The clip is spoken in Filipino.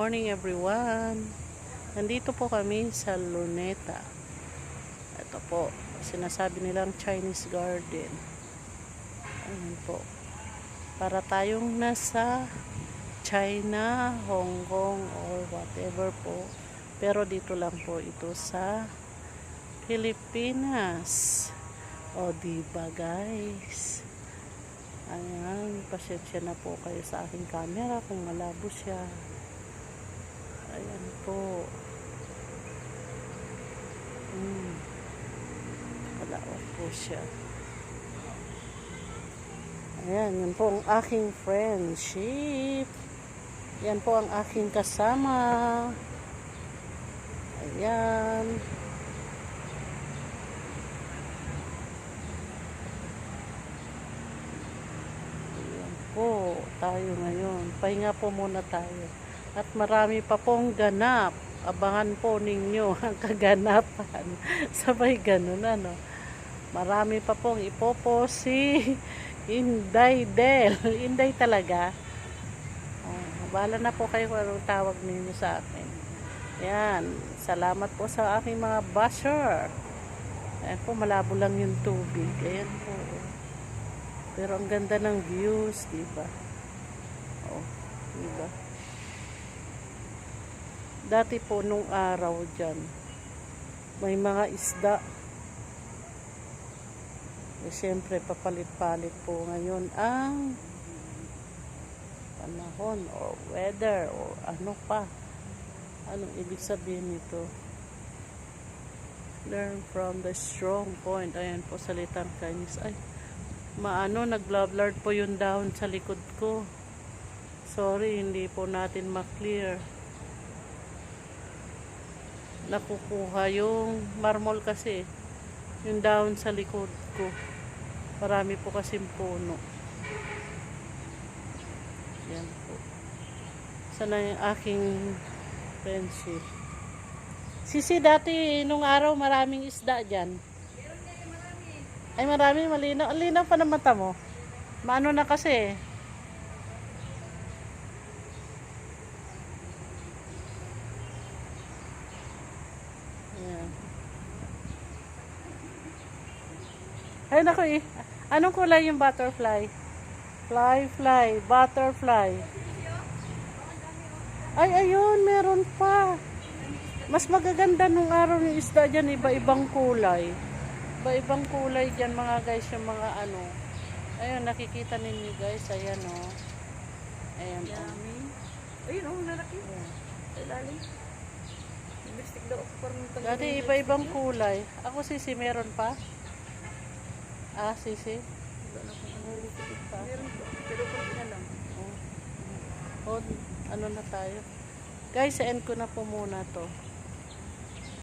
morning everyone. Nandito po kami sa Luneta. Ito po, sinasabi nilang Chinese garden. Ayan po. Para tayong nasa China, Hong Kong, or whatever po. Pero dito lang po ito sa Pilipinas. O diba guys? Ayan, pasensya na po kayo sa aking camera kung malabo siya. Ayan po. Malawak po siya. Ayan, yan po ang aking friendship. Yan po ang aking kasama. Ayan. Po tayo ngayon. Pahinga po muna tayo. At marami pa pong ganap. Abangan po ninyo ang kaganapan. Sabay ganun ano. Marami pa pong ipopo si Inday Del. Inday talaga. Bahala na po kayo kung anong tawag ninyo sa akin. Yan. Salamat po sa aking mga basher. Ayan po, malabo lang yung tubig. Ayan po. Pero ang ganda ng views, diba? Oh, diba? Dati po nung araw dyan, may mga isda. Eh, siyempre, papalit-palit po ngayon ang panahon or weather or ano pa. Anong ibig sabihin nito? Learn from the strong point. Ayan po, salitang Chinese. Ay, nag-blurred po yung dahon sa likod ko. Sorry, hindi po natin ma-clear. Nakukuha yung marmol kasi. Yung dahon sa likod ko. Marami po kasing puno. Yan po. Sana yung aking friendship. Sisi, dati nung araw maraming isda dyan. Ay, marami, malinaw. Ang linaw pa ng mata mo. Maano na kasi. Ayan. Ay, naku eh. Anong kulay yung butterfly? Fly, butterfly. Ay, ayun, meron pa. Mas magaganda nung araw yung isda dyan, iba-ibang kulay. Iba-ibang kulay dyan mga guys, yung mga ano. Ayun, nakikita ninyo guys, ayan o. Ayan o. Ayun o, nalaki. Sa ilalim. Lipstick daw ako parang tagal. Dati iba-ibang kulay. Ako sisi, meron pa? Ah, sisi? Lipstick pa. Meron po, pero kung na lang. Ano na tayo? Guys, end ko na po muna to.